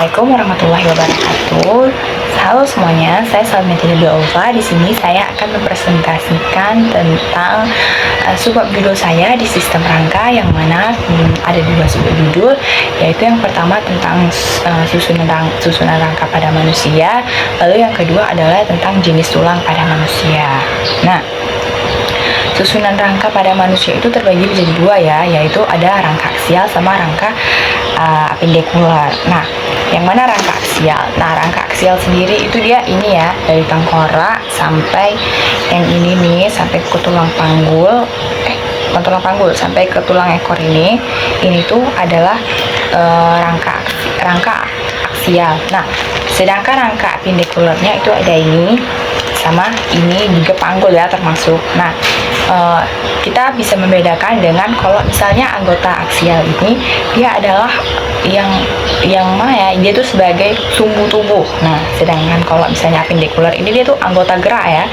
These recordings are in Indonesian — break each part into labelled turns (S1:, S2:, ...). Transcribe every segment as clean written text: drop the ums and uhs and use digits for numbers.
S1: Assalamualaikum warahmatullahi wabarakatuh. Halo semuanya, saya Salmiati Ova. Di sini saya akan mempresentasikan tentang subbab judul saya di sistem rangka, yang mana ada dua subbab judul, yaitu yang pertama tentang susunan rangka pada manusia, lalu yang kedua adalah tentang jenis tulang pada manusia. Nah, susunan rangka pada manusia itu terbagi menjadi dua ya, yaitu ada rangka aksial sama rangka apendikular. Nah, yang mana rangka aksial? Nah, rangka aksial sendiri itu dia ini ya, dari tengkorak sampai yang ini nih, sampai ke tulang panggul, bukan tulang panggul, sampai ke tulang ekor ini tuh adalah rangka aksial. Nah, sedangkan rangka apendikularnya itu ada ini sama ini juga panggul ya termasuk. Nah, kita bisa membedakan dengan kalau misalnya anggota aksial ini dia adalah yang mana ya, dia tuh sebagai sumbu tubuh. Nah, sedangkan kalau misalnya apendikular ini dia tuh anggota gerak ya,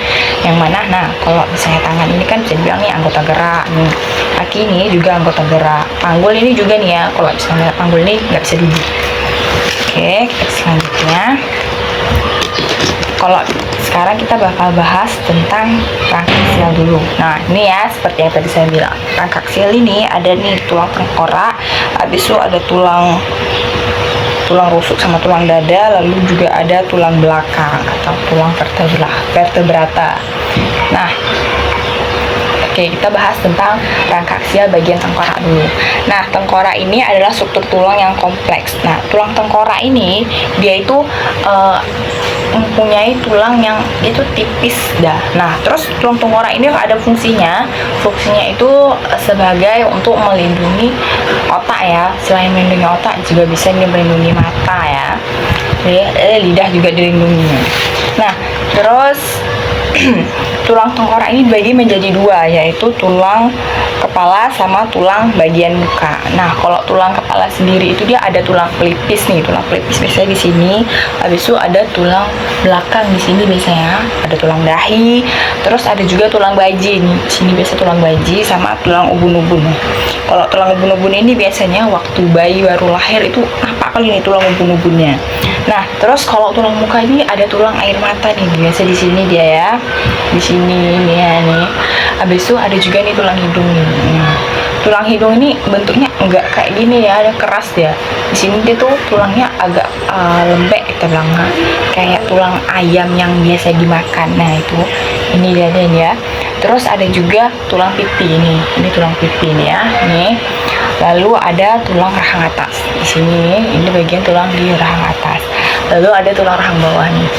S1: yang mana nah kalau misalnya tangan ini kan bisa dibilang nih anggota gerak nih, kaki ini juga anggota gerak, panggul ini juga nih ya, kalau misalnya panggul ini nggak bisa duduk. Oke, kita selanjutnya. Kalau sekarang kita bakal bahas tentang rangka aksial dulu. Nah, ini ya seperti yang tadi saya bilang. Rangka aksial ini ada nih tulang tengkorak, habis itu ada tulang rusuk sama tulang dada, lalu juga ada tulang belakang atau tulang vertebrata. Nah, oke, kita bahas tentang rangka aksial bagian tengkorak dulu. Nah, tengkorak ini adalah struktur tulang yang kompleks. Nah, tulang tengkorak ini dia itu mempunyai tulang yang itu tipis dah. Nah, terus tulang tengkorak ini ada fungsinya itu sebagai untuk melindungi otak ya. Selain melindungi otak juga bisa melindungi mata ya. Jadi lidah juga dilindungi. Nah, terus tulang tengkorak ini dibagi menjadi dua, yaitu tulang kepala sama tulang bagian muka. Nah, kalau tulang kepala sendiri itu dia ada tulang pelipis nih, tulang pelipis biasanya di sini. Habis itu ada tulang belakang di sini biasanya, ada tulang dahi. Terus ada juga tulang baji nih, di sini biasa tulang baji sama tulang ubun-ubun. Kalau tulang ubun-ubun ini biasanya waktu bayi baru lahir itu nampak kali nih tulang ubun-ubunnya. Nah, terus kalau tulang muka ini ada tulang air mata nih, biasa di sini dia ya, di sini nih ya nih. Habis itu ada juga nih tulang hidung nih. Tulang hidung ini bentuknya enggak kayak gini ya, ada keras ya. Di sini dia tuh tulangnya agak lembek kita bilang, kayak tulang ayam yang biasa dimakan. Nah, itu ini dia ya. Terus ada juga tulang pipi ini tulang pipi nih ya, nih. Lalu ada tulang rahang atas di sini, ini bagian tulang di rahang atas. Lalu ada tulang rahang bawah nih.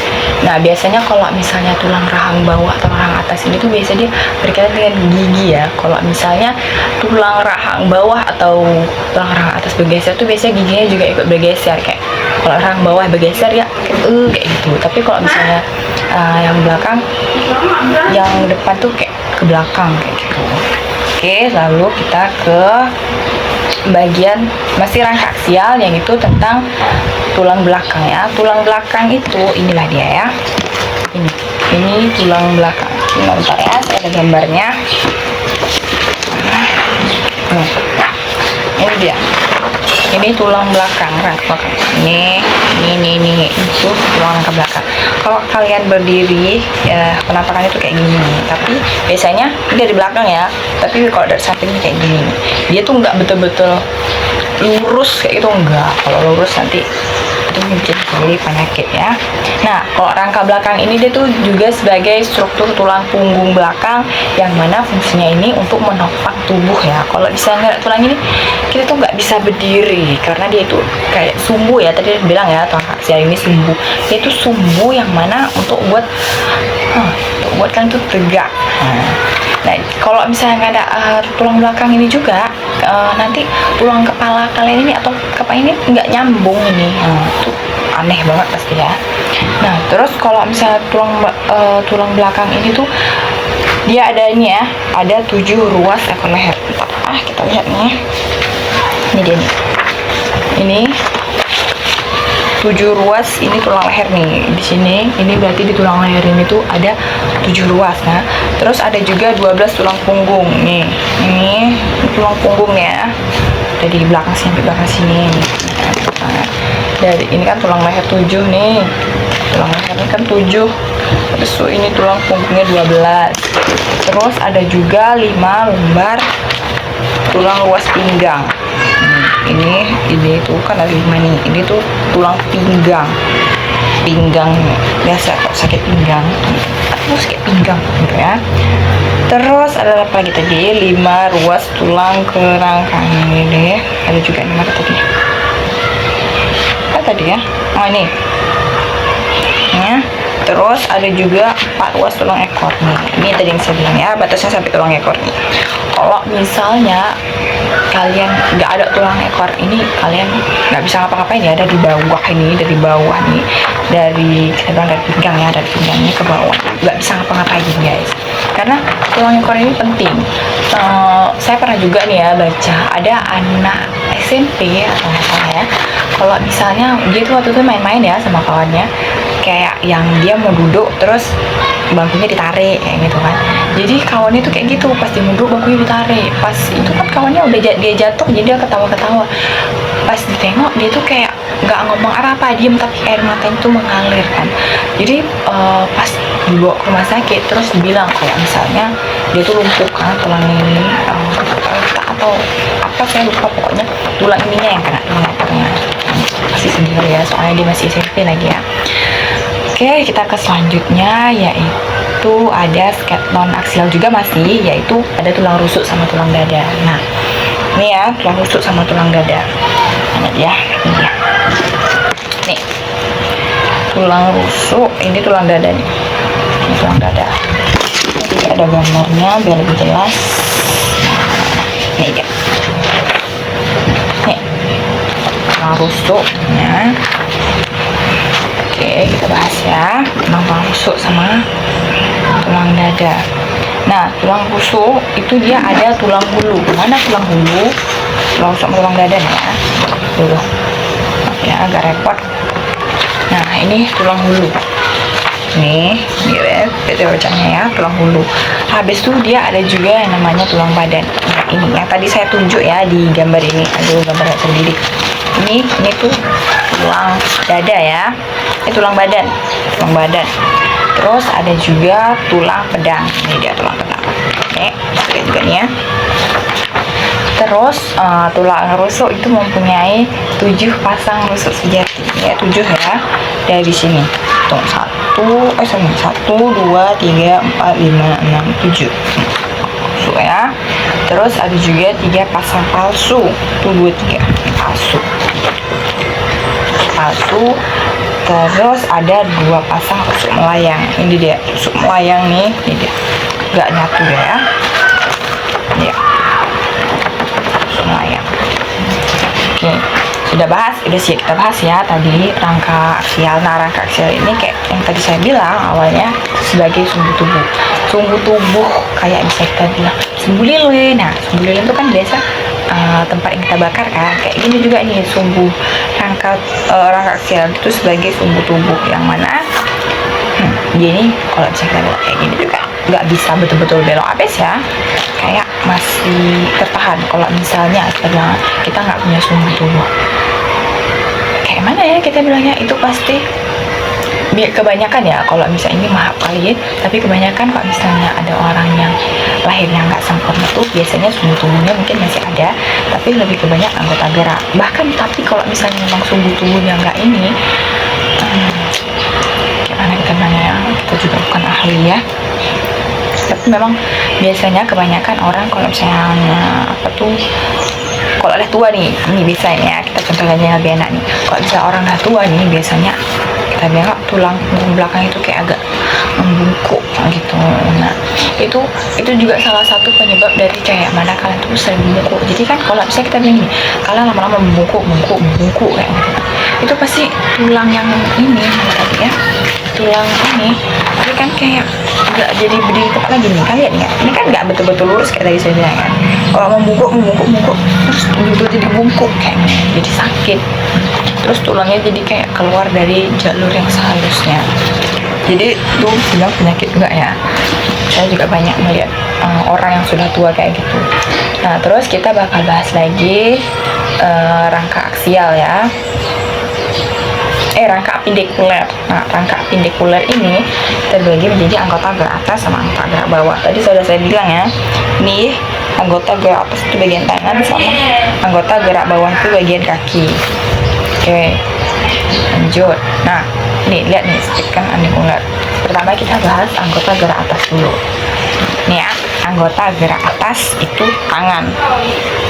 S1: Nah, biasanya kalau misalnya tulang rahang bawah atau rahang atas ini tuh biasanya dia berkaitan dengan gigi ya. Kalau misalnya tulang rahang bawah atau tulang rahang atas bergeser tuh biasanya giginya juga ikut bergeser, kayak kalau rahang bawah bergeser ya kayak gitu. Tapi kalau misalnya yang belakang, yang depan tuh kayak ke belakang kayak gitu. Oke, lalu kita ke bagian masih rangka aksial, yang itu tentang tulang belakang ya. Tulang belakang itu inilah dia ya. Ini tulang belakang. Bentar ya, saya ada gambarnya. Ini dia. Ini tulang belakang, rangka belakang. Ini itu tulang rangka belakang. Kalau kalian berdiri ya, penampakannya tuh kayak gini. Tapi biasanya ini dari belakang ya. Tapi kalau dari samping kayak gini. Dia tuh nggak betul-betul lurus kayak gitu, enggak. Kalau lurus nanti itu menjadi penyakit ya. Nah, kalau rangka belakang ini dia tuh juga sebagai struktur tulang punggung belakang, yang mana fungsinya ini untuk menopang tubuh ya. Kalau misalnya tulang ini kita tuh nggak bisa berdiri karena dia itu kayak sumbu ya, tadi bilang ya, tulang aksial ini sumbu. Dia itu sumbu yang mana untuk buat kalian tuh tegak. Nah, kalau misalnya ada tulang belakang ini juga, nanti tulang kepala kalian ini atau kepala ini nggak nyambung ini, itu aneh banget pasti ya. Nah, terus kalau misalnya tulang belakang ini tuh dia ada ini ya, ada 7 ruas ekor leher. Kita lihat nih, ini dia nih, ini 7 ruas, ini tulang leher nih di sini. Ini berarti di tulang leher ini tuh ada 7 ruas. Nah, terus ada juga 12 tulang punggung nih. Ini tulang punggungnya dari belakang sampai belakang sini nih. Nah, Dari ini kan tulang leher 7 nih, tulang lehernya kan 7, terus ini tulang punggungnya 12. Terus ada juga 5 lembar tulang ruas pinggang. Ini tuh kan ada 5 nih, ini tuh tulang pinggang biasa kok sakit pinggang atau sakit pinggang gitu ya. Terus ada apa lagi tadi, 5 ruas tulang kerangkang ini deh, ada juga nih mana tadi ya, oh ini ya. Terus ada juga 4 ruas tulang ekor nih, ini tadi yang saya bilang ya, batasnya sampai tulang ekor nih. Kalau misalnya kalian nggak ada tulang ekor ini, kalian nggak bisa ngapa-ngapain ya, ada di bawah ini, dari bawah nih, dari kita bilang dari pinggang ya, dari pinggangnya ke bawah, nggak bisa ngapa-ngapain guys, karena tulang ekor ini penting. Saya pernah juga nih ya baca, ada anak SMP atau nggak salah ya, kalau misalnya dia tuh waktu itu main-main ya sama kawannya, kayak yang dia mau duduk terus bangkunya ditarik kayak gitu kan. Jadi kawannya tuh kayak gitu, pas dia mau duduk bangkunya ditarik, pas itu kan kawannya udah dia jatuh, jadi dia ketawa-ketawa. Pas ditengok dia tuh kayak nggak ngomong apa-apa, diem, tapi air matanya tuh mengalir kan. Jadi pas dibawa ke rumah sakit terus dibilang kayak misalnya dia tuh lumpuh kan tulang ini atau apa, saya lupa, pokoknya tulang ininya yang kena, tulang ekornya. Pasti sendiri ya, soalnya dia masih SMP lagi ya. Oke, kita ke selanjutnya, yaitu ada skeleton aksial juga masih, yaitu ada tulang rusuk sama tulang dada. Nah, ini ya tulang rusuk sama tulang dada. Mana dia? Ini dia. Nih, tulang rusuk, ini tulang dada nih. Ini tulang dada. Jadi ada gambarnya biar lebih jelas. Nih dia. Nih, tulang rusuknya. Oke, kita bahas ya tulang rusuk sama tulang dada. Nah, tulang rusuk itu dia ada tulang hulu. Mana tulang hulu? Tulang rusuk sama tulang dada nih ya. Dulu. Ya, agak repot. Nah, ini tulang hulu. Nih, lihat bacanya ya, tulang hulu. Habis itu dia ada juga yang namanya tulang badan. Nah, ini yang tadi saya tunjuk ya di gambar ini. Aduh, gambar sendiri. Ini tuh tulang dada ya. Ini tulang badan. Terus ada juga tulang pedang. Ini dia tulang pedang. Oke, lihat juga nih ya. Terus tulang rusuk itu mempunyai 7 pasang rusuk sejati. Ya, 7 ya. Dari sini. Tuh, 1, 2, 3, 4, 5, 6, 7. Rusuk ya. Terus ada juga 3 pasang palsu. 1, 2, 3. Palsu. Terus ada 2 pasang rusuk melayang. Ini dia rusuk melayang nih, ini dia, nggak nyatu ya. Ya, rusuk melayang. Oke, sudah sih kita bahas ya tadi rangka aksial. Nah, rangka aksial ini kayak yang tadi saya bilang awalnya sebagai sumbu tubuh kayak bisa kita bilang sumbu lilin. Nah, sumbu lilin itu kan biasa tempat yang kita bakar kan, kayak gini juga nih sumbu rangka aksial itu sebagai sumbu tubuh yang mana dia ini kalau bisa kita belok kayak gini juga nggak bisa betul-betul belok abis ya, kayak masih tertahan. Kalau misalnya kita nggak punya sumbu tubuh, kayak mana ya kita bilangnya, itu pasti kebanyakan ya, kalau misalnya ini maaf kali ya, tapi kebanyakan kalau misalnya ada orang yang lahirnya nggak sempurna tuh biasanya sumbu tubuhnya mungkin masih ada, tapi lebih kebanyak anggota gerak. Bahkan tapi kalau misalnya memang sumbu tubuhnya nggak ini, gimana kita nanya ya, kita juga bukan ahli ya, tapi memang biasanya kebanyakan orang kalau misalnya kalau udah tua nih, ini biasanya kita contohnya lebih enak nih, kalau misalnya orang udah tua nih biasanya kita bilang tulang punggung belakang itu kayak agak membungkuk gitu. Nah, itu juga salah satu penyebab dari kayak mana kalian tuh sering membungkuk. Jadi kan kalau misalnya kita bilang nih, kalian lama-lama membungkuk kayak gitu, itu pasti tulang yang ini tadi ya, tulang ini kan kayak nggak jadi berdiri tepat lagi nih, kalian ya, ini kan nggak betul-betul lurus kayak tadi saya bilang kan. Kalau membungkuk terus betul jadi bungkuk kayak jadi sakit, terus tulangnya jadi kayak keluar dari jalur yang seharusnya. Jadi itu bilang penyakit juga ya, saya juga banyak melihat orang yang sudah tua kayak gitu. Nah, terus kita bakal bahas lagi rangka aksial ya. rangka apendikuler. Nah, rangka apendikuler ini terbagi menjadi anggota gerak atas sama anggota gerak bawah. Tadi sudah saya bilang ya, ini anggota gerak atas itu bagian tangan sama anggota gerak bawah itu bagian kaki. Oke, lanjut. Nah, ini lihat nih stikan apendikuler. Pertama kita bahas anggota gerak atas dulu. Nih ya, anggota gerak atas itu tangan,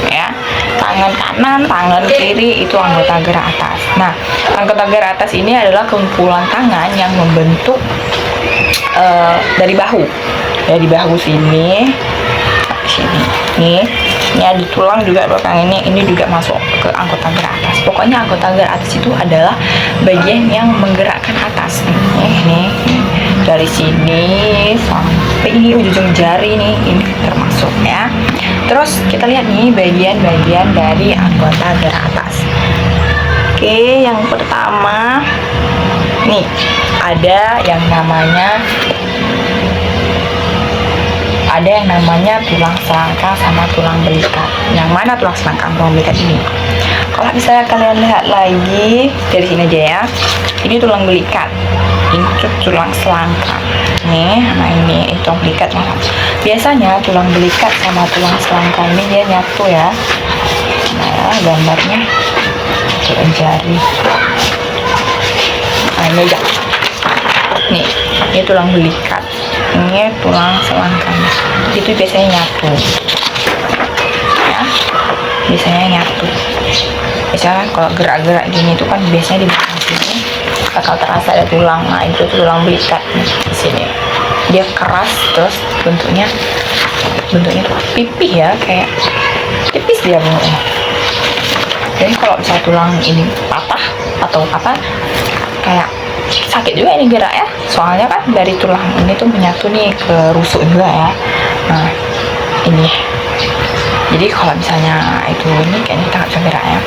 S1: ya, tangan kanan, tangan kiri itu anggota gerak atas. Nah, anggota gerak atas ini adalah kumpulan tangan yang membentuk dari bahu, dari bahu sini, nih, ini ada tulang juga belakang ini juga masuk ke anggota gerak atas. Pokoknya anggota gerak atas itu adalah bagian yang menggerakkan atas. Nih, dari sini sampai ini ujung jari nih, ini termasuk ya. Terus kita lihat nih bagian-bagian dari anggota gerak atas. Oke, yang pertama nih ada yang namanya tulang selangkang sama tulang belikat. Yang mana tulang selangkang, tulang belikat ini? Kalau misalnya kalian lihat lagi dari sini aja ya, ini tulang belikat, ini tulang selangkang. Nih, nah ini tulang belikat. Biasanya tulang belikat sama tulang selangkang ini dia nyatu ya. Nah, gambarnya tulang jari. Nah, ini aja. Nih, ini tulang belikat, ini tulang selangkang. Itu biasanya nyatu. Ya, biasanya nyatu. Misalnya kalau gerak-gerak gini itu kan biasanya di belakang sini bakal terasa ada tulang. Nah, itu tulang belikat nih di sini. Dia keras, terus bentuknya tuh pipih ya, kayak tipis dia bentuknya. Jadi kalau misalnya tulang ini patah atau apa, kayak sakit juga ini gerak ya, soalnya kan dari tulang ini tuh menyatu nih ke rusuk juga ya. Nah, ini jadi kalau misalnya itu ini kayaknya kita nggak bisa gerak ya.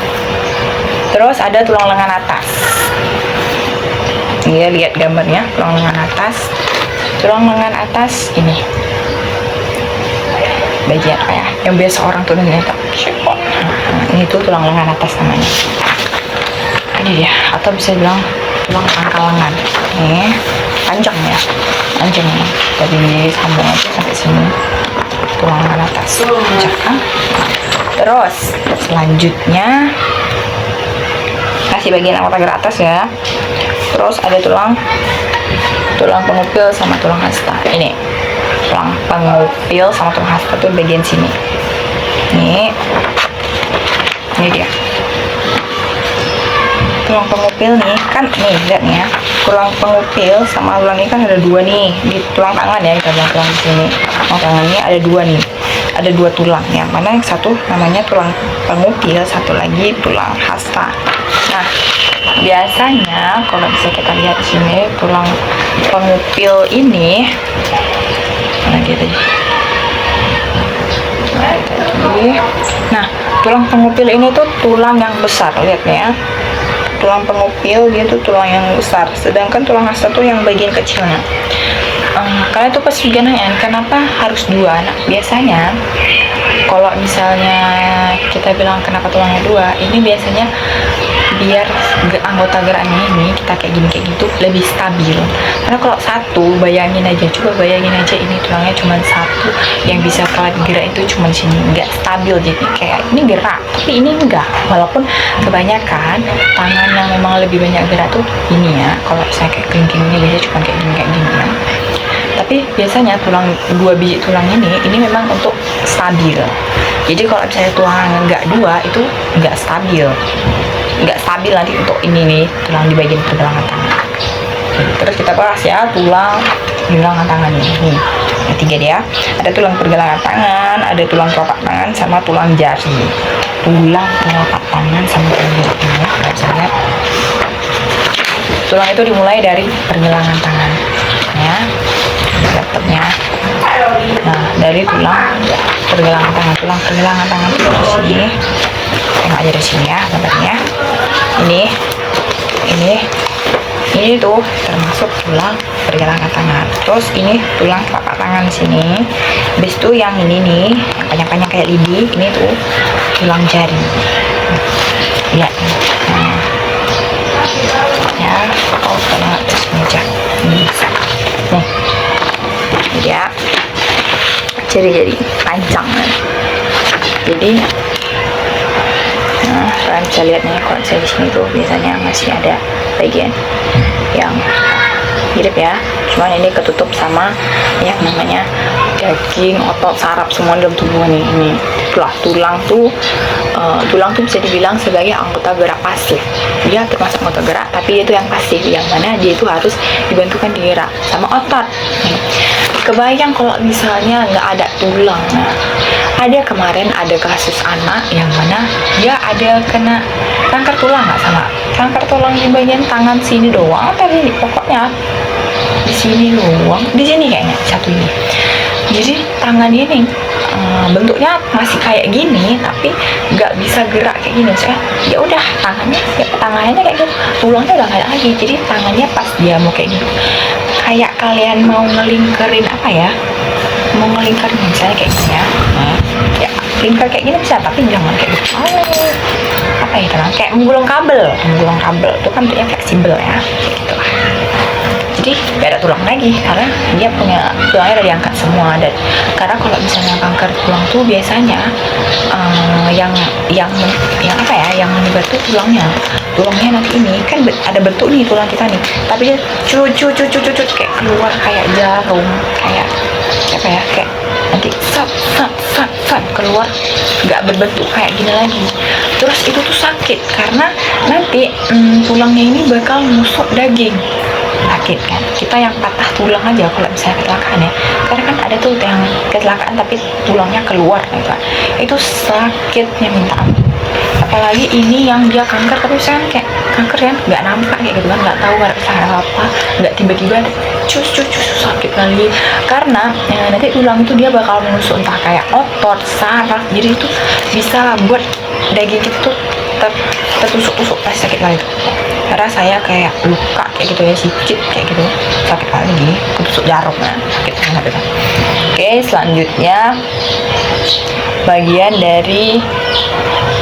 S1: Terus ada tulang lengan atas. Iya, lihat gambarnya, tulang lengan atas. Tulang lengan atas ini bagian apa ya, yang biasa orang tuh dengerin tak. Nah, ini tuh tulang lengan atas namanya. Ini dia, atau bisa bilang tulang pangkal lengan. Nih, panjang ya, panjang nih. Dari sambung aja sampai sini. Tulang lengan atas. Panjang kan? Terus selanjutnya kasih bagian anggota gerak atas ya. Terus ada tulang pengupil sama tulang hasta. Ini tulang pengupil sama tulang hasta tuh bagian sini. Ini dia. Tulang pengupil nih kan, nih lihat nih ya, tulang pengupil sama tulang ini kan ada dua nih di tulang tangan ya, kita bilang tulang di sini. Tulang tangan ini ada dua nih, ada dua tulang. Yang mana yang satu namanya tulang pengupil, satu lagi tulang hasta. Nah, biasanya kalau bisa kita lihat di sini tulang pengupil ini, mana dia tadi? Nah, tulang pengupil ini tuh tulang yang besar, lihat nih ya. Tulang pengupil dia tuh tulang yang besar, sedangkan tulang hasta tuh yang bagian kecilnya. Kalian tuh pasti juga nanya, kenapa harus dua? Nah, biasanya kalau misalnya kita bilang kenapa tulangnya dua, ini biasanya biar anggota geraknya ini kita kayak gini kayak gitu lebih stabil. Karena kalau satu, bayangin aja ini tulangnya cuma satu yang bisa kalian gerak itu cuma sini, nggak stabil. Jadi kayak ini gerak tapi ini enggak, walaupun kebanyakan tangan yang memang lebih banyak gerak tuh ini ya. Kalau saya kayak kelingkingnya biasanya cuma kayak gini ya. Tapi biasanya dua biji tulang ini memang untuk stabil. Jadi kalau misalnya tulang nggak dua itu nggak stabil nanti untuk ini nih tulang di bagian pergelangan tangan. Terus kita bahas ya tulang pergelangan tangan nih. Yang tiga dia, ada tulang pergelangan tangan, ada tulang telapak tangan sama tulang jari. Tulang telapak tangan sama tulang jari ya, bisa lihat. Tulang itu dimulai dari pergelangan tangan ya. Laptopnya. Nah, dari tulang pergelangan tangan itu di sini. Tengok aja di sini ya gambarnya. Ini tuh termasuk tulang pergelangan tangan. Terus ini tulang telapak tangan sini. Habis itu yang ini nih, yang panjang-panjang kayak lidi, ini tuh tulang jari. Lihat. Nah, ya, Oh, kalau nggak terus meja ini bisa nih ya, jadi panjang kan. Jadi nah, kalian bisa lihat nih, kalau saya di sini tuh biasanya masih ada bagian yang mirip ya, cuman ini ketutup sama yang namanya daging, otot, saraf semua dalam tubuh nih. Ini tulang tulang tuh bisa dibilang sebagai anggota gerak pasif. Dia termasuk anggota gerak, tapi dia itu yang pasif, yang mana dia itu harus dibantukan digerak sama otot. Kebayang kalau misalnya nggak ada tulang. Nah, ada kemarin ada kasus anak yang mana dia ada kena kanker tulang, nggak sama kanker tulang di bagian tangan sini doang, tapi pokoknya di sini doang, di sini kayaknya satu ini. Jadi tangannya nih bentuknya masih kayak gini, tapi nggak bisa gerak kayak gini. Saya ya udah tangannya kayak gitu, tulangnya udah nggak ada lagi. Jadi tangannya pas dia mau kayak gitu, kayak kalian mau ngelingkerin apa ya, mau ngelingkerin misalnya kayak gini ya, ya lingkar kayak gini bisa, tapi jangan kayak gitu. Apa ya, kayak menggulung kabel itu kan bentuknya fleksibel ya, kayak gitu lah. Jadi gak ada tulang lagi karena dia punya tulangnya udah diangkat semua. Dan karena kalau misalnya kanker tulang tuh biasanya yang apa ya, yang menyebar tuh tulangnya nanti ini kan ada bentuk nih tulang kita nih, tapi dia cucut kayak keluar kayak jarum, kayak apa ya, kayak nanti sat keluar, nggak berbentuk kayak gini lagi. Terus itu tuh sakit karena nanti tulangnya ini bakal nusuk daging. Sakit kan, kita yang patah tulang aja kalau misalnya kecelakaan ya, karena kan ada tuh yang kecelakaan tapi tulangnya keluar gitu kan, itu sakitnya minta ampun. Apalagi ini yang dia kanker, tapi saya kayak kanker kan nggak nampak kayak gitu kan, nggak tahu ada kesalahan apa, nggak tiba-tiba cus sakit lagi karena nanti tulang itu dia bakal menusuk entah kayak otot, saraf, jadi itu bisa buat daging itu tuh tertusuk-tusuk pasti sakit lagi. Karena saya kayak luka kayak gitu ya, sicit kayak gitu, sakit lagi, ketusuk jarum kan, sakit banget gitu. Oke, selanjutnya bagian dari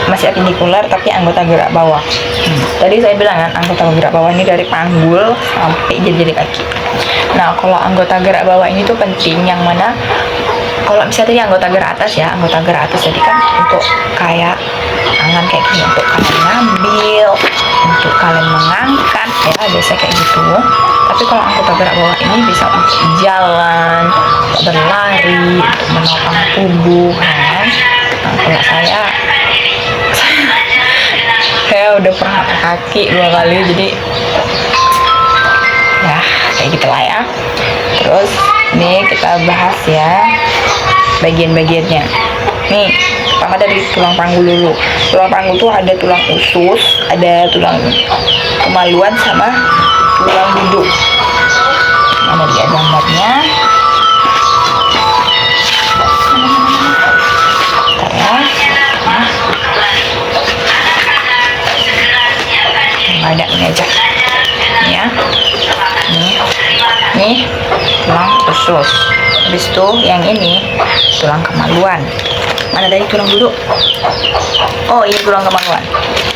S1: masih apendikular tapi anggota gerak bawah. Tadi saya bilang kan anggota gerak bawah ini dari panggul sampai jari kaki. Nah, kalau anggota gerak bawah ini tuh penting, yang mana kalau misalnya tadi anggota gerak atas ya, anggota gerak atas tadi kan untuk kayak tangan kayak gini, untuk kalian ngambil, untuk kalian mengangkat ya, biasa kayak gitu. Tapi kalau anggota gerak bawah ini bisa untuk jalan, untuk berlari, untuk menopang tubuh kan. Nah, kalau saya udah pernah patah kaki 2 kali, jadi ya kayak gitulah ya. Terus nih kita bahas ya bagian-bagiannya. Nih, pertama dari tulang panggul dulu. Tulang panggul tuh ada tulang usus, ada tulang kemaluan, sama tulang duduk. Mana dia gambarnya? Ada ini aja ya, nih tulang usus. Habis itu yang ini tulang kemaluan. Mana dari tulang duduk? Oh, ini tulang kemaluan.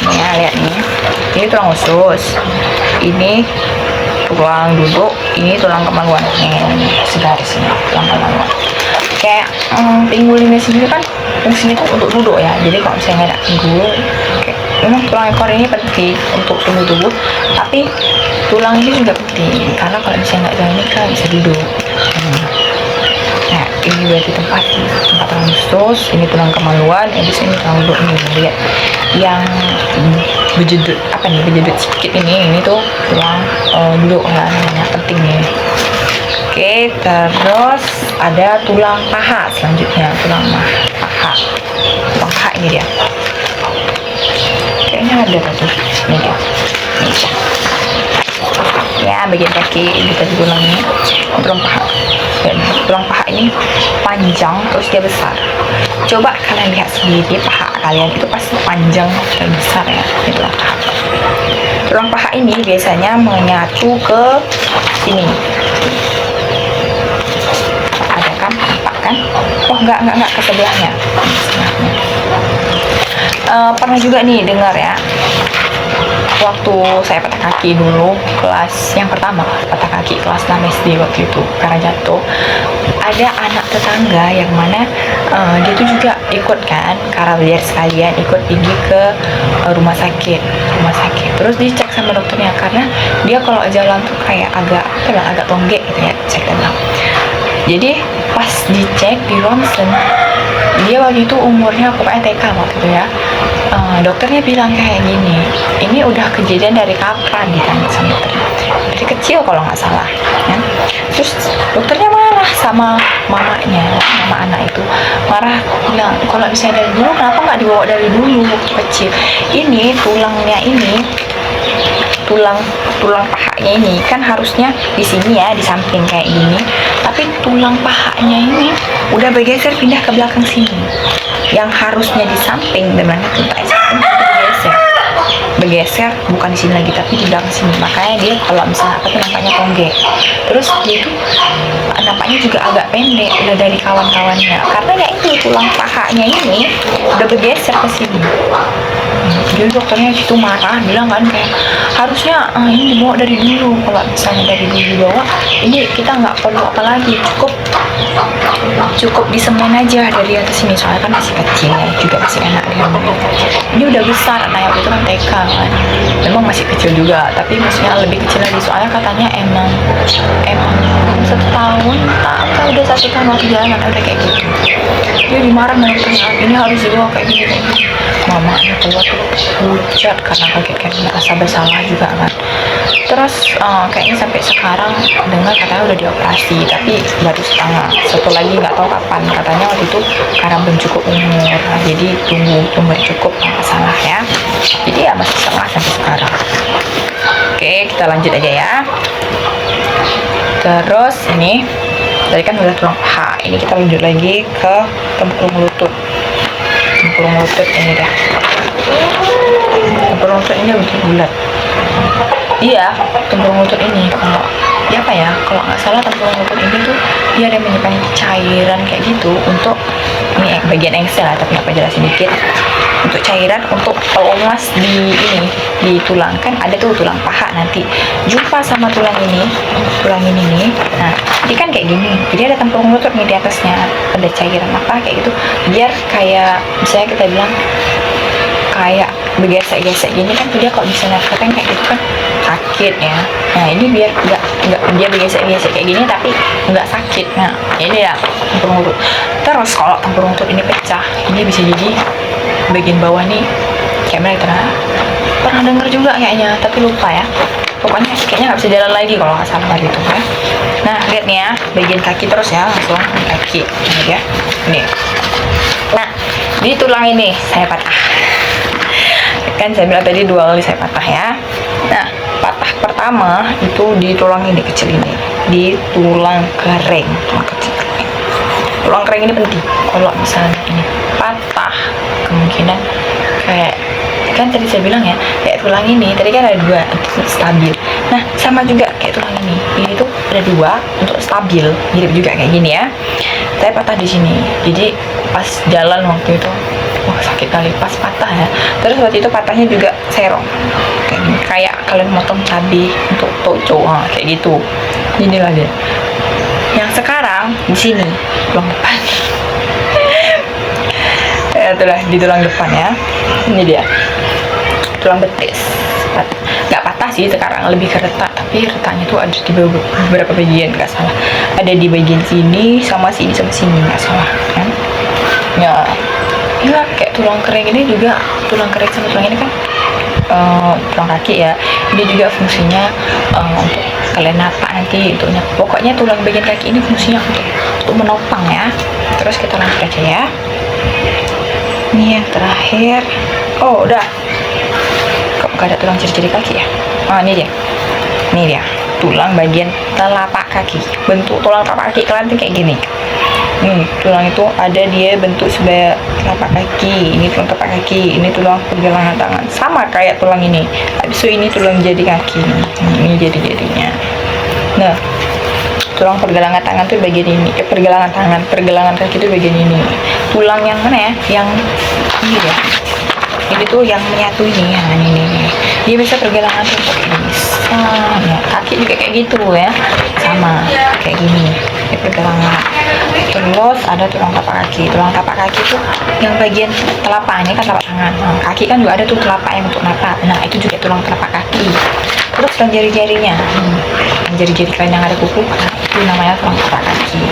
S1: Nih ya, lihat nih, ini tulang usus, ini tulang duduk, ini tulang kemaluan. Nih segaris ini tulang kemaluan. Kayak pinggul ini sendiri kan fungsinya tuh untuk duduk ya, jadi kalau misalnya ada pinggul, memang tulang ekor ini penting untuk tumbuh tubuh, tapi tulang ini juga penting karena kalau misalnya nggak jalan ini kan bisa duduk. Nah, ini berarti tempat tulang usus, ini tulang kemaluan, di sini tulang duduk. Nih lihat yang berjedut sedikit ini tuh tulang duduk ya, namanya penting nih. Oke, terus ada tulang paha selanjutnya, tulang paha ini dia. Kayaknya ada tuh, ini dia. Ya, bagian kaki kita tulangnya, tulang paha. Dan tulang paha ini panjang terus dia besar. Coba kalian lihat sendiri, paha kalian itu pasti panjang dan besar ya. Ini tulang paha. Tulang paha ini biasanya menyatu ke sini. Ada kan, nampak kan? Oh, enggak ke sebelahnya. Pernah juga nih dengar ya, waktu saya patah kaki dulu kelas yang pertama, patah kaki kelas 6 SD waktu itu karena jatuh, ada anak tetangga yang mana dia tuh juga ikut kan, karena biar sekalian ikut pergi ke rumah sakit, terus dicek sama dokternya karena dia kalau jalan tuh kayak agak tonggek gitu ya, cek bilang. Jadi pas dicek di ronsen, dia waktu itu umurnya pokoknya TK waktu itu ya. Dokternya bilang kayak gini, ini udah kejadian dari kapan, ditanya sama dokternya. Dari kecil kalau nggak salah ya. Terus dokternya marah sama mama anak itu, marah bilang kalau misalnya dari dulu kenapa nggak dibawa dari dulu waktu kecil. Ini tulangnya ini, tulang pahanya ini kan harusnya di sini ya, di samping kayak gini, tapi tulang pahanya ini udah bergeser pindah ke belakang sini, yang harusnya di samping dimana tempat samping bergeser bukan di sini lagi tapi di belakang sini. Makanya dia kalau misalnya apa tuh nampaknya tonggek, terus dia tuh nampaknya juga agak pendek udah dari kawan-kawannya karena ya itu tulang pahanya ini udah bergeser ke sini. Jadi dokternya situ marah, bilang kan kayak harusnya ini dibawa dari dulu, kalau misalnya dari dulu dibawa ini kita nggak perlu apa lagi, cukup disemen aja dari atas sini, soalnya kan masih kecil ya, juga masih enak dia. Ini udah besar anaknya waktu itu kan TK kan, memang masih kecil juga tapi maksudnya lebih kecil lagi, soalnya katanya emang 1 tahun atau udah 1 tahun waktu jalan udah kayak gitu. Dia dimarah sama dokternya, ini harus dibawa kayak gini. Mamanya keluar tuh hujat karena kaget kan, merasa bersalah juga kan. Terus kayaknya sampai sekarang dengar katanya udah dioperasi tapi baru setengah, satu lagi nggak tahu kapan, katanya waktu itu karena belum cukup umur. Nah, jadi tunggu umur cukup, nggak salah ya, jadi ya masih setengah sampai sekarang. Oke, kita lanjut aja ya. Terus ini tadi kan udah tulang paha, ini kita lanjut lagi ke tempurung lutut. Tempurung lutut ini dah, tempurung lutut ini udah bulat. Iya, tempurung lutut ini kalau ya apa ya, kalau nggak salah tempurung lutut ini tuh dia ada menyimpan cairan kayak gitu untuk ini bagian engsel lah, tapi apa jelasin dikit, untuk cairan untuk pelumas di ini, di tulang kan ada tuh tulang paha, nanti jumpa sama tulang ini nih, nah ini kan kayak gini, jadi ada tempurung lutut nih di atasnya, ada cairan apa kayak gitu, biar kayak misalnya kita bilang kayak bergesek-gesek gini kan, dia kalau misalnya keteng kayak gitu kan sakit ya. Nah ini biar nggak dia bergesek-gesek kayak gini tapi nggak sakit. Nah ini ya tempurung lutut. Terus kalau tempurung lutut ini pecah, ini bisa jadi bagian bawah nih kayak mereka pernah dengar juga kayaknya tapi lupa ya, pokoknya kayaknya nggak bisa jalan lagi kalau nggak salah gitu ya. Nah lihat nih ya, bagian kaki terus ya, langsung kaki ini ya, ini. Nah di tulang ini saya patah kan, saya bilang tadi 2 kali saya patah ya. Nah patah pertama itu di tulang ini kecil ini, di tulang kering, tulang kering ini penting. Kalau misalnya ini patah, kemungkinan kayak kan tadi saya bilang ya, kayak tulang ini tadi kan ada 2 untuk stabil. Nah sama juga kayak tulang ini tuh ada 2 untuk stabil, mirip juga kayak gini ya. Saya patah di sini, jadi pas jalan waktu itu wah sakit kali pas patah ya. Terus waktu itu patahnya juga serong kayak gini, kayak kalian motong cabai untuk toco kayak gitu. Inilah dia. Yang sekarang di sini tulang depan. Itulah di tulang depan ya. Ini dia tulang betis. Nggak patah sih sekarang, lebih ke retak, tapi retaknya tuh ada di beberapa bagian nggak salah. Ada di bagian sini sama sini nggak salah kan? Ya kayak tulang kering ini juga, tulang kering sama tulang ini kan tulang kaki ya, ini juga fungsinya untuk kalian napak nanti untuknya. Pokoknya tulang bagian kaki ini fungsinya untuk menopang ya. Terus kita lanjut aja ya. Ini yang terakhir. Oh udah, kok gak ada tulang ciri-ciri kaki ya? Ini dia tulang bagian telapak kaki. Bentuk tulang telapak kaki kalian tuh kayak gini. Tulang itu ada dia bentuk sebagai telapak kaki, ini tulang telapak kaki, ini tulang pergelangan tangan, sama kayak tulang ini. Habis itu ini tulang jari kaki, ini jadinya. Nah tulang pergelangan tangan tuh bagian ini, pergelangan kaki tuh bagian ini. Tulang yang mana ya? Yang ini ya, Ini tuh yang menyatu ini ya, ini. Dia bisa pergelangan tuh kayak gini. Ya, kaki juga kayak gitu ya, sama kayak gini. Ini pergelangan. Terus ada tulang tapak kaki. Tulang tapak kaki tuh yang bagian telapak, ini kan telapak tangan. Nah, kaki kan juga ada tuh telapak yang untuk napak. Nah, itu juga tulang telapak kaki. Terus dan jari-jarinya, jari-jari kalian yang ada kuku, itu namanya tulang tapak kaki.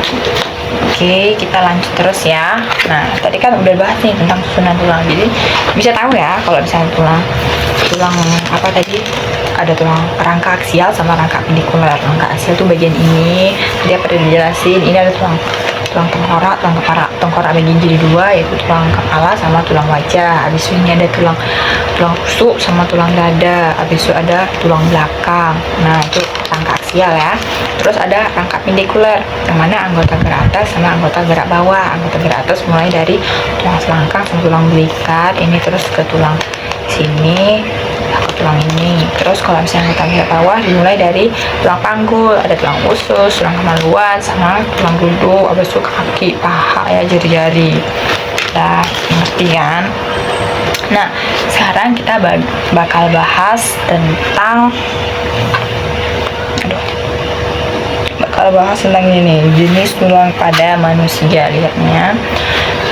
S1: Oke, kita lanjut terus ya. Nah, tadi kan udah bahas nih tentang susunan tulang. Jadi bisa tahu ya kalau misalnya tulang apa tadi, ada tulang rangka aksial sama rangka pendikular. Rangka aksial tuh bagian ini. Dia pada dijelasin. Ini ada tulang tengkorak bagian jadi dua, yaitu tulang kepala sama tulang wajah. Habis itu ini ada tulang rusuk sama tulang dada. Habis itu ada tulang belakang. Nah, itu rangka aksial ya. Terus ada rangka pendikuler, yang mana anggota gerak atas sama anggota gerak bawah. Anggota gerak atas mulai dari tulang selangkang sama tulang belikat, ini terus ke tulang sini, ke tulang ini. Terus kalau misalnya kita lihat bawah, dimulai dari tulang panggul, ada tulang usus, tulang kemaluan, sama tulang duduk, habis itu kaki, paha ya, jari-jari. Nah, ngerti kan? Nah, sekarang kita bakal bahas tentang ini, jenis tulang pada manusia. Lihatnya.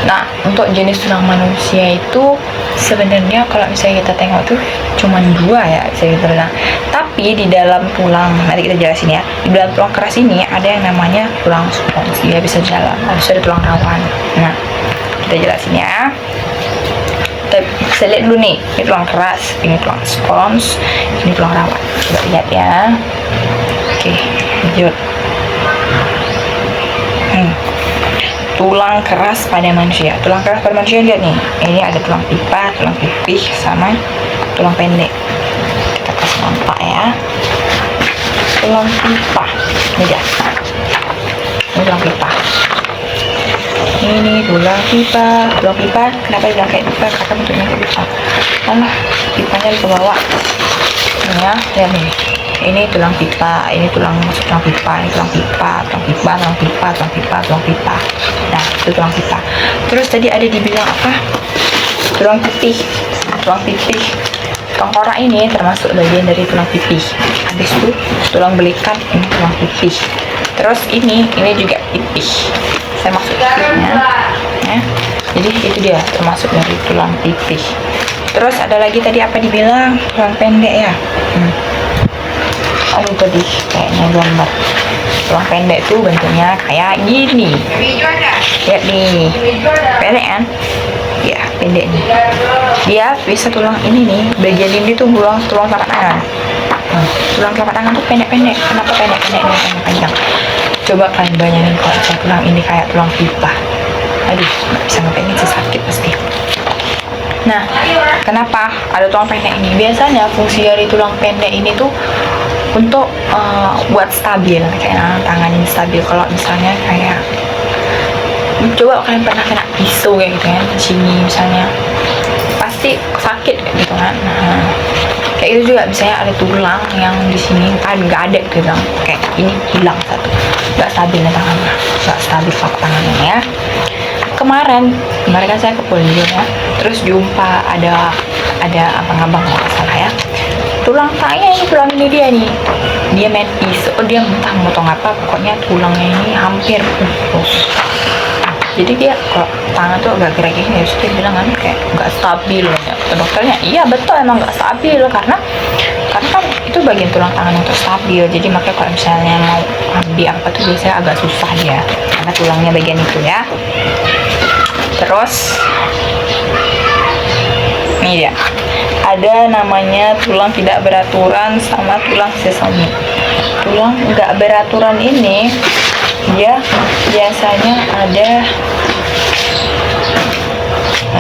S1: Nah, untuk jenis tulang manusia itu sebenarnya kalau misalnya kita tengok tuh cuma dua ya, bisa kita bilang. Tapi di dalam tulang, nanti kita jelasin ya, di dalam tulang keras ini ada yang namanya tulang spons, dia bisa jalan. Habis itu ada tulang rawan. Nah, kita jelasin ya. Kita bisa lihat dulu nih, ini tulang keras, ini tulang spons, ini tulang rawan. Coba lihat ya. Oke, lanjut. Tulang keras pada manusia. Tulang keras pada manusia, lihat nih. Ini ada tulang pipa, tulang pipih, sama tulang pendek. Kita kasih nampak ya. Tulang pipa. Ini dia. Ini tulang pipa. Ini tulang pipa. Tulang pipa, kenapa dibilang kayak pipa? Karena bentuknya kayak pipa. Alah, pipanya di bawah. Ini ya, lihat nih. Ini tulang pipa, ini tulang pipa, ini tulang pipa, tulang pipa, tulang pipa, tulang pipa, tulang pipa. Nah, itu tulang pipa. Terus tadi ada dibilang apa? Tulang pipih. Tulang pipih. Tengkorak ini termasuk bagian dari tulang pipih. Habis itu tulang belikat, ini tulang pipih. Terus ini juga pipih. Saya maksud pipihnya. Ya. Jadi itu dia termasuk dari tulang pipih. Terus ada lagi tadi apa dibilang? Tulang pendek ya. Aduh, tadi kayaknya gambar tulang pendek tuh bentuknya kayak gini. Lihat nih, pendek kan? Ya, pendek nih. Dia bisa tulang ini nih, bagian ini tuh tulang telapak tangan. Tulang telapak tangan tuh pendek-pendek. Kenapa pendek-pendek ini panjang? Coba kalian bayangin kalau tulang ini kayak tulang pipa. Aduh, nggak bisa ngepengin sih, sakit pasti. Nah, kenapa ada tulang pendek ini? Biasanya fungsi dari tulang pendek ini tuh untuk buat stabil, kayak tangan ini stabil. Kalau misalnya kayak, coba kalian pernah kena pisau kayak gitu kan, sini misalnya, pasti sakit kayak gitu kan. Nah, kayak itu juga misalnya ada tulang yang di sini kan nggak ada gitu kan, kayak ini hilang satu, nggak stabil tangannya, nggak stabil tangannya ya. Kemarin kan saya ke Polio ya, terus jumpa ada abang-abang kalau nggak salah ya, tulang tangannya ini, tulang ini dia main pisau, dia entah motong apa, pokoknya tulangnya ini hampir putus. Jadi dia kalau tangan tuh agak gerak gini, terus dia bilang kan kayak nggak stabil ya. Kata dokternya, iya betul emang nggak stabil, karena kan itu bagian tulang tangan untuk stabil. Jadi makanya kalau misalnya mau ambil apa tuh biasanya agak susah dia, karena tulangnya bagian itu ya. Terus ini dia, ada namanya tulang tidak beraturan sama tulang sesami. Tulang nggak beraturan ini dia biasanya ada,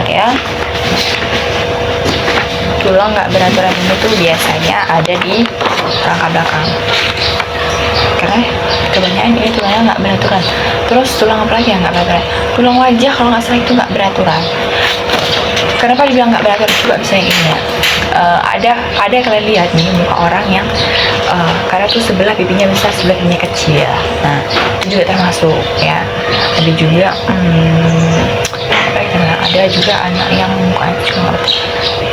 S1: ya, tulang nggak beraturan ini tuh biasanya ada di rangka belakang, karena kebanyakan ini tulangnya nggak beraturan. Terus tulang apa lagi yang nggak beraturan? Tulang wajah kalau nggak salah itu nggak beraturan. Kenapa dibilang nggak beraturan? Coba misalnya ini ya, ada kalian lihat nih muka orang yang karena tuh sebelah pipinya besar, sebelah pipinya kecil. Nah, itu juga termasuk ya. Ada juga ada juga anak yang mukanya cuma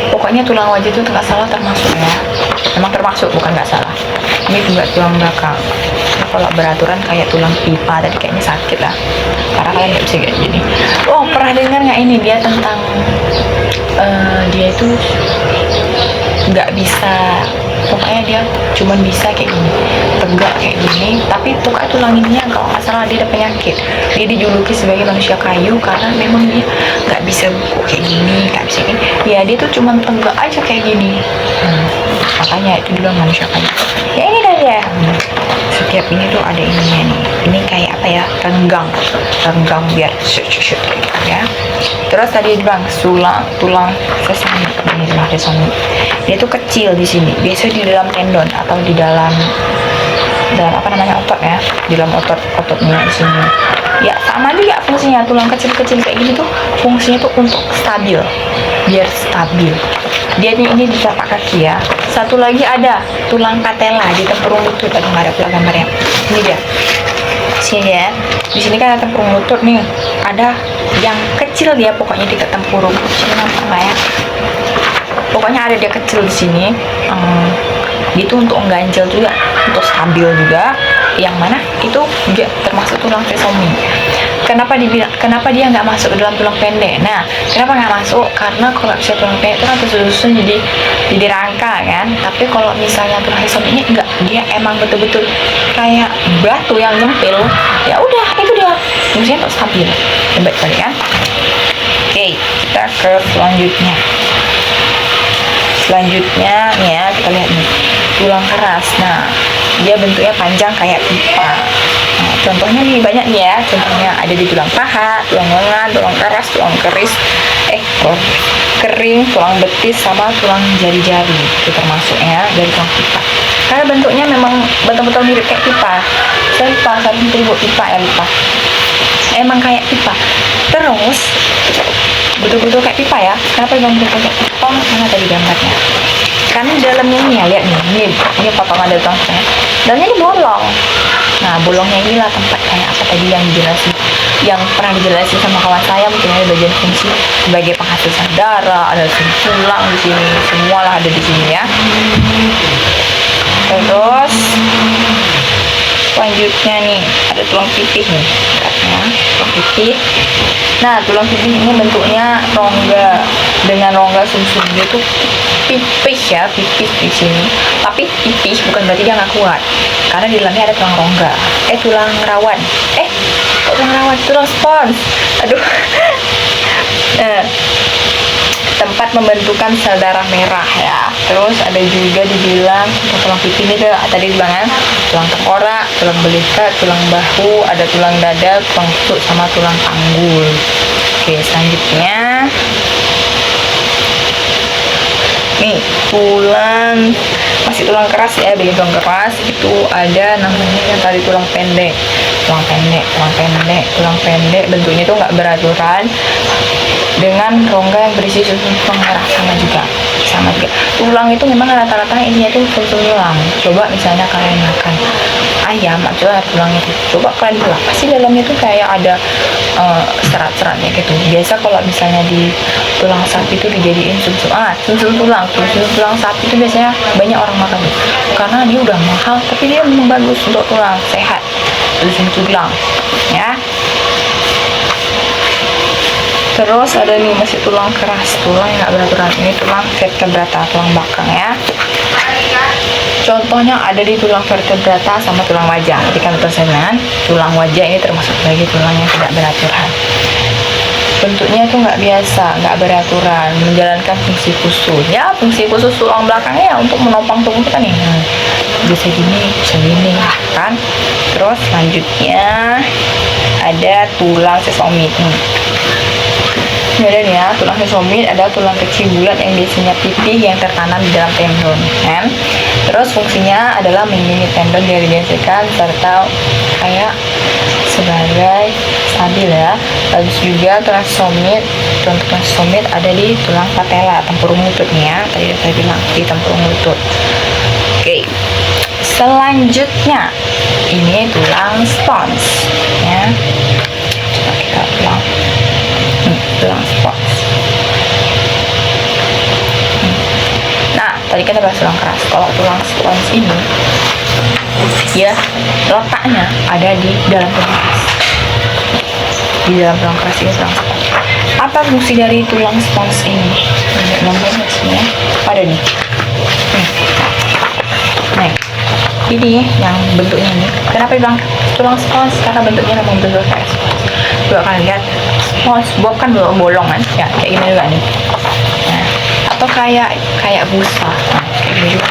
S1: pokoknya tulang wajah itu nggak salah termasuk ya, emang termasuk bukan nggak salah. Ini juga tulang belakang. Nah, kalau beraturan kayak tulang pipa tadi kayaknya sakit lah, karena kalian nggak bisa kayak gini. Oh, pernah dengar nggak ini dia tentang dia itu nggak bisa, pokoknya dia cuman bisa kayak gini, tegak kayak gini, tapi pokoknya tulang ininya kalau nggak salah dia ada penyakit. Dia dijuluki sebagai manusia kayu karena memang dia nggak bisa bungkuk kayak gini, nggak bisa gini ya, dia tuh cuman tegak aja kayak gini. Makanya itu bilang manusia kayu ya. Ini dah ya, setiap ini tuh ada ininya nih, ini kayak apa ya, renggang biar shoot kayak gitu ya. Terus tadi bilang tulang sesami, ini tulang sesami, dia tuh kecil di sini, biasa di dalam tendon atau di dalam apa namanya, otot ya, di dalam ototnya di sini ya. Sama juga fungsinya, tulang kecil-kecil kayak gini tuh fungsinya tuh untuk stabil, biar stabil. Dia ini di tapak kaki ya. Satu lagi ada tulang patella di tempurung lutut. Aduh, nggak ada pula gambarnya. Ini dia, sini ya, di sini kan ada tempurung lutut nih, ada yang kecil dia pokoknya di tempurung sini, nampak nggak ya, pokoknya ada dia kecil di sini. Itu untuk mengganjal juga, untuk stabil juga. Yang mana itu juga termasuk tulang trisomi. Kenapa dia nggak masuk ke dalam tulang pendek? Nah, kenapa nggak masuk? Karena kalau misalnya tulang pendek itu kan tersusun jadi rangka kan. Tapi kalau misalnya tulang trisomi ini enggak, dia emang betul-betul kayak batu yang nyempil. Ya udah, itu dia fungsinya untuk stabil. Hebat kali kan? Oke, kita ke selanjutnya. Selanjutnya nih ya, kita lihat nih, tulang keras. Nah, dia bentuknya panjang kayak pipa. Nah, contohnya nih banyak nih ya, contohnya ada di tulang paha, tulang lengan, tulang keras, tulang kering, tulang betis, sama tulang jari-jari. Itu termasuknya dari tulang pipa. Karena bentuknya memang betul-betul mirip kayak pipa. Saya lupa, saya buat pipa ya, lupa. Emang kayak pipa. Terus betul-betul kayak pipa ya. Kenapa bilang betul kayak pipa? Mana tadi gambarnya? Karena di dalamnya ini ya, lihat nih, ini potongan dari tulang. Dalamnya ini bolong. Nah, bolongnya inilah tempat kayak apa tadi yang pernah dijelasin sama kawan saya, mungkin ada bagian fungsi sebagai penghasil darah, ada tulang di sini, semualah ada di sini ya. Terus selanjutnya nih ada tulang pipih nih, tulang pipih. Nah, tulang pipih ini bentuknya rongga dengan rongga sumsum. Dia tuh pipih ya, pipih di sini. Tapi pipih bukan berarti dia nggak kuat, karena di dalamnya ada tulang rongga. Tulang rawan. Kok tulang rawan? Tulang spons. Aduh. Tempat membentukan sel darah merah ya. Terus ada juga dibilang tulang pipih ini tadi dibilang tulang tengkorak, tulang belikat, tulang bahu, ada tulang dada, tulang lutut, sama tulang panggul. Oke, selanjutnya nih masih tulang keras ya, bagian tulang keras itu ada namanya yang tadi tulang pendek, bentuknya itu nggak beraturan dengan rongga yang berisi susun tulang merah, sama juga. Tulang itu memang rata-rata ini itu susun tulang. Coba misalnya kalian makan ayam, coba tulangnya itu, coba kalian belah, pasti dalamnya itu kayak ada serat-seratnya gitu. Biasa kalau misalnya di tulang sapi itu dijadiin sumsum tulang sapi itu biasanya banyak orang makan tuh, karena dia udah mahal tapi dia memang bagus untuk tulang sehat, sumsum tulang ya. Terus ada nih masih tulang keras, tulang yang nggak beraturan. Ini tulang vertebrata, tulang belakang ya. Contohnya ada di tulang vertebrata sama tulang wajah. Ketika persenan, tulang wajah ini termasuk sebagai tulang yang tidak beraturan. Bentuknya itu nggak biasa, nggak beraturan, menjalankan fungsi khusus. Ya, fungsi khusus tulang belakangnya ya untuk menopang tubuh kita nih. Bisa gini, kan? Terus selanjutnya ada tulang sesomit nih. Ini ada nih ya, tulang sesomit ada tulang kecil bulat yang biasanya pipih yang tertanam di dalam tendon kan. Terus fungsinya adalah melindungi tendon dari gesekan serta kayak sebagai stabil ya. Terus juga tulang sesomit, contoh tulang sesomit ada di tulang patella, tempurung lutut nih ya. Tadi saya bilang di tempurung lutut. Oke. Selanjutnya ini tulang spons ya. Coba kita ulang. tulang spons. Nah, tadi kan ada tulang keras. Kalau tulang spons ini, ya letaknya ada di dalam tulang keras. Di dalam tulang keras ini tulang spons. Apa fungsi dari tulang spons ini? Banyak gambarnya sebenarnya. Ada nih. Nih, ini yang bentuknya ini. Kenapa bilang tulang spons? Karena bentuknya memang bentuk kayak spons. Coba kalian lihat, SpongeBob kan bolong kan? Ya, kayak gini juga nih. Nah, atau kayak busa. Nah, kayak gini juga.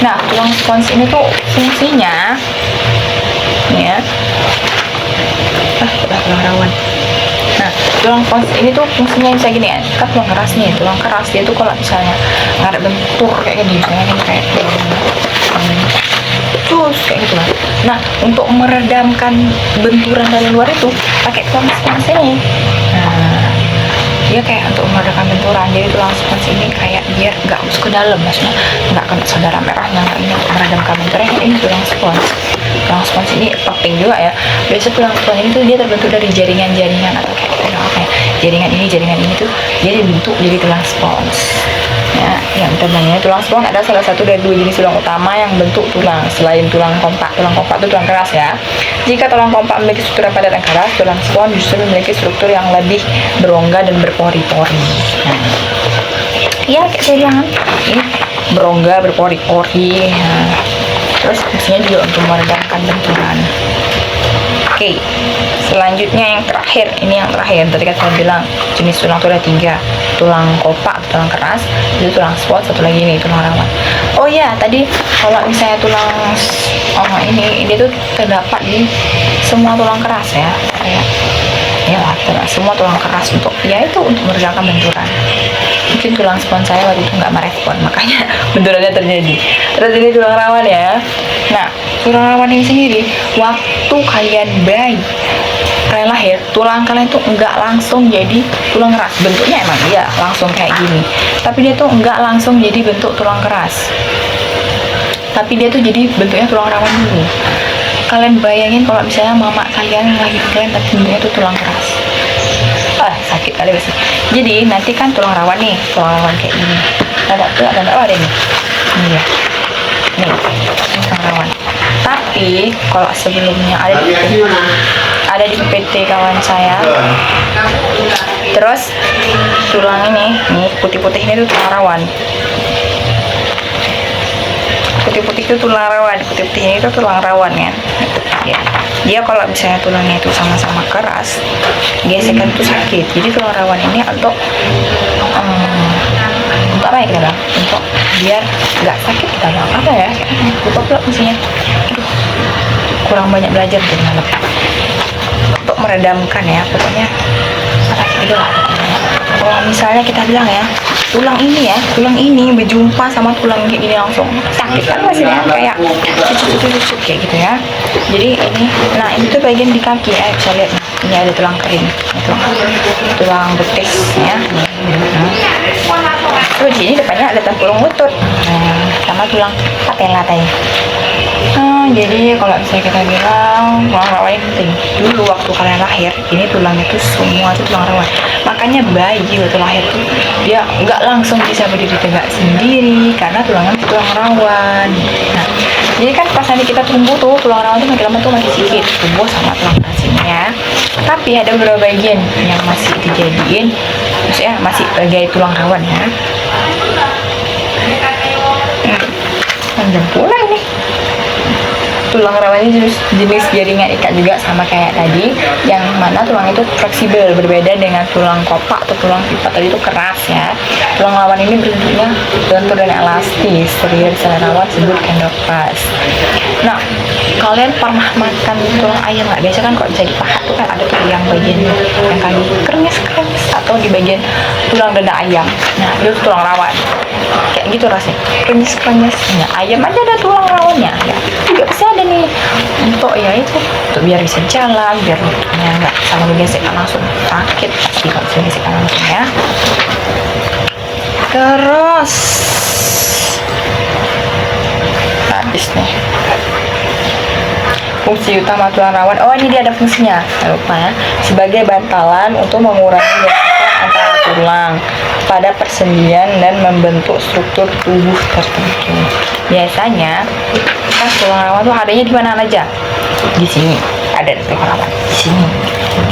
S1: Nah, tulang spons ini tuh fungsinya, nih ya. Udah tulang rawan. Nah, tulang spons ini tuh fungsinya bisa gini ya. Kan tulang keras nih, tulang keras dia tuh kalau misalnya ada bentur kayak gini, misalnya kan kayak terus kayak gitu lah. Nah, untuk meredamkan benturan dari luar itu pakai tulang spons ini. Nah, dia kayak untuk meredamkan benturan. Jadi tulang spons ini kayak biar nggak masuk ke dalam, maksudnya nggak kena saudara merahnya, nggak ini meredamkan benturan. Ini tulang spons. Tulang spons ini penting juga ya. Biasa tulang spons ini tuh dia terbentuk dari jaringan-jaringan atau kayak apa ya, jaringan ini tuh dia dibentuk jadi tulang spons. Ya, yang utamanya tulang spons ada salah satu dari dua jenis tulang utama yang bentuk tulang selain tulang kompak. Tulang kompak itu tulang keras ya. Jika tulang kompak memiliki struktur yang padat dan keras, tulang spons justru memiliki struktur yang lebih berongga dan berpori-pori. Nah, ya kayak saya bilang, ini berongga, berpori-pori. Nah, terus fungsinya juga untuk meredamkan benturan. Oke, selanjutnya yang terakhir, ini yang terakhir. Tadi kan saya bilang jenis tulang itu ada 3, tulang kompak, tulang keras, itu tulang spons, satu lagi ini tulang rawan. Oh ya, tadi kalau misalnya tulang ini tuh terdapat di semua tulang keras ya, kayak ya lah, semua tulang keras untuk untuk meredamkan benturan. Mungkin tulang spons saya waktu itu nggak merespon, makanya benturannya terjadi. Terus ini tulang rawan ya. Nah, tulang rawan ini sendiri, waktu kalian bayi kalian lahir, tulang kalian tuh nggak langsung jadi tulang keras. Bentuknya emang iya langsung kayak gini, tapi dia tuh nggak langsung jadi bentuk tulang keras, tapi dia tuh jadi bentuknya tulang rawan dulu. Kalian bayangin kalau misalnya mama kalian lahir kalian tapi bentuknya tuh tulang keras, sakit kali pasti. Jadi nanti kan tulang rawan nih, tulang rawan kayak gini. Ada nggak ada nih? Ini ya, nih tulang rawan. Tapi kalau sebelumnya ada di PPT kawan saya, terus tulang ini nih putih-putih ini tuh tulang rawan. Putih-putih itu tulang rawan, putih-putih ini tuh tulang rawan kan ya. Dia kalau misalnya tulangnya itu sama-sama keras, gesekan itu sakit. Jadi tulang rawan ini untuk apa ya kita bilang, untuk biar nggak sakit kita bilang apa ya, lupa pula fungsinya. Kurang banyak belajar di malam. Untuk meredamkan ya, pokoknya apa gitu lah. Kalau misalnya kita bilang ya, tulang ini berjumpa sama tulang kayak gini langsung sakit kan masih ya, kayak cucuk kayak gitu ya. Jadi ini, nah ini tuh bagian di kaki ya, bisa lihat ini ada tulang kering, tulang betis ya. Terus ini depannya ada tempurung lutut, sama tulang patella tadi. Jadi kalau misalnya kita bilang tulang rawan ini penting. Dulu waktu kalian lahir, ini tulangnya tuh semua itu tulang rawan. Makanya bayi waktu lahir tuh dia nggak langsung bisa berdiri tegak sendiri karena tulangnya itu tulang rawan. Nah, jadi kan pas nanti kita tumbuh tuh tulang rawan tuh makin lama tuh masih sedikit tumbuh sama tulang keras-nya. Tapi ada beberapa bagian yang masih dijadiin, maksudnya masih sebagai tulang rawan ya. Panjang pula ini. Tulang rawan ini jenis jaringan ikat juga sama kayak tadi, yang mana tulang itu fleksibel, berbeda dengan tulang kopak atau tulang lipat tadi itu keras ya. Tulang rawan ini bentuknya lentur dan elastis, terdiri dari rawan disebut endopas. Nah, kalian pernah makan tulang ayam nggak? Biasa kan kalau bisa di paha tuh kan ada tuh yang bagian yang kali krenyes atau di bagian tulang dada ayam. Nah, itu tulang rawan. Kayak gitu rasanya, krenyes. Nah, ayam aja ada tulang rawannya. Ya, juga bisa ada nih untuk ya itu untuk biar bisa jalan, biar lututnya nggak sama gesekan langsung sakit pasti kalau gesekan langsung ya. Terus habis nih Fungsi utama tulang rawan, oh ini dia ada fungsinya, jangan lupa ya, sebagai bantalan untuk mengurangi gesekan antara tulang pada persendian dan membentuk struktur tubuh tertentu. Biasanya kan tulang rawan tuh adanya di mana aja? Di sini ada tulang rawan,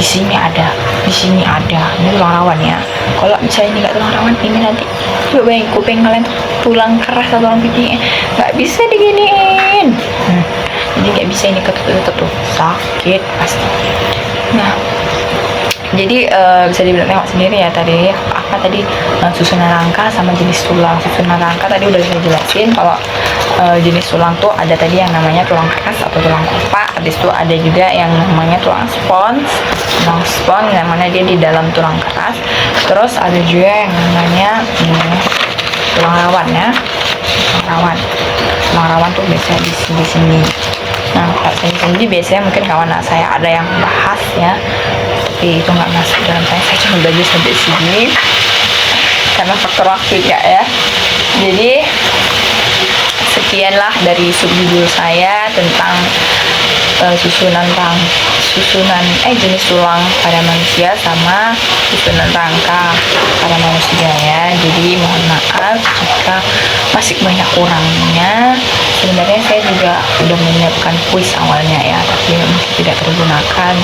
S1: di sini ada, di sini ada. Ini tulang rawan ya. Kalau misalnya ini nggak tulang rawan, ini nanti coba bayangin kuping kalian tuh tulang keras atau tulang pipi nggak bisa diginiin. Jadi nggak bisa ini ketutup tuh, sakit pasti. Nah, jadi bisa dibilang tengok sendiri ya tadi apa tadi susunan rangka sama jenis tulang. Susunan rangka tadi udah saya jelasin kalau jenis tulang tuh ada tadi yang namanya tulang keras atau tulang kopak. Habis itu ada juga yang namanya tulang spons. Tulang spons yang mana dia di dalam tulang keras. Terus ada juga yang namanya tulang rawan ya. Tulang rawan tuh biasanya di sini. Nah, kalau saya sendiri biasanya mungkin kawan saya ada yang bahas ya, tapi itu nggak masuk dalam saya cuma belajar sampai sini karena faktor waktu ya. Jadi sekianlah dari subjudul saya tentang jenis tulang pada manusia sama susunan rangka pada manusia ya. Jadi mohon maaf jika masih banyak kurangnya. Sebenarnya saya juga udah menyiapkan kuis awalnya ya, tapi mungkin tidak tergunakan.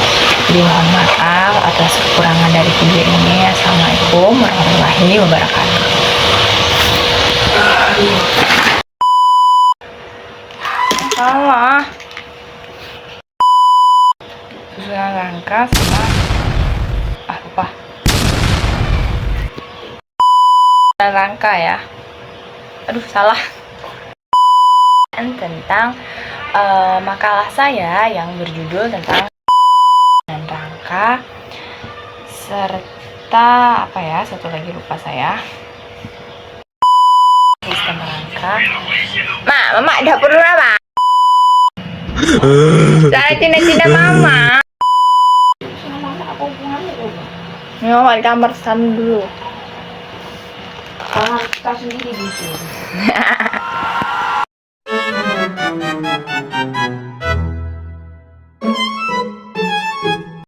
S1: Jadi mohon maaf atas kekurangan dari video ini. Assalamualaikum warahmatullahi wabarakatuh. Salah. Susunan rangka sama lupa. Susunan rangka ya. Aduh salah. Tentang makalah saya yang berjudul tentang susunan rangka serta apa ya, satu lagi lupa saya. Sistem rangka. Mama dapur dulu apa? Cara Cina mama. Ini mama di kamar sana dulu. Kita sendiri di sini.